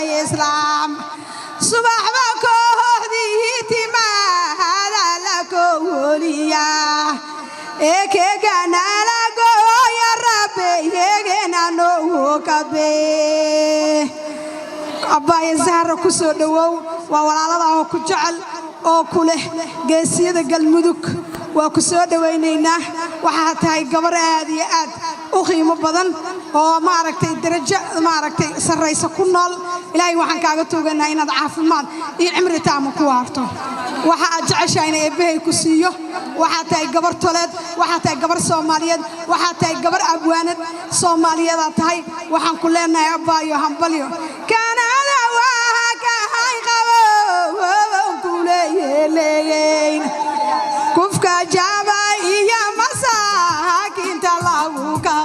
يا إسلام صباح بكودي ما هذا لك وليا إيك جانا لكو يا ربي يجينا نوكبي أبا يزهر كسودو ووالله كجعل أو كله جسيد قلمدك وكسودو وينينا وحتى قبر هذه أد أخي بدن oo maaragtay darajo maaragtay sareysa ku nool ilaahay waxaan kaaga tooganaa inaad caafimaad iyo cimri taam ku waarto waxa aad jeceshahay in eebahay ku siiyo waxa tahay gabar toleed waxa tahay gabar Soomaaliyeed waxa tahay gabar abwaanad Soomaaliyeed tahay waxaan ku leenahay abaayo hambalyo kanada waa ka hay qabo ku leeyeen kufka jaba iyo masaakinta lagu ka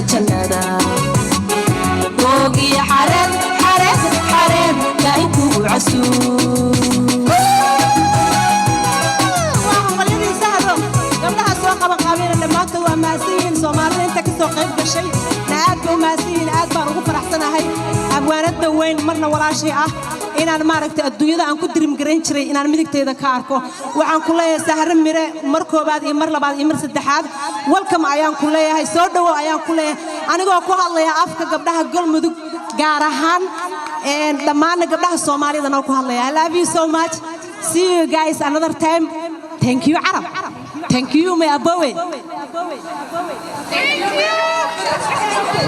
jannada boogi xarad xarad xarad la iku casuub waxaan qaliin sahro gabdhaha soo qaban qaabeen dhamaanta waa maasiin Soomaaliyeed inta ka soo qayb gashay aad baa maasiin aad baan ugu faraxsanahay abwaanada weyn marna walaashii ah inaan maaragtay adduunyada aan ku dirim garan jiray inaan midigteeda ka arko waxaan ku leeyahay sahro mire mar koobaad iyo mar labaad iyo mar saddexaad welcome ayaan ku leeyahay soo dhawow ayaan ku leeyahay anigoo ku hadlaya afka gabdhaha galmudug gaar ahaan dhammaan gabdhaha Soomaaliyeed aan ku hadlaya I love you so much see you guys another time thank you Arab thank you my abowe thank you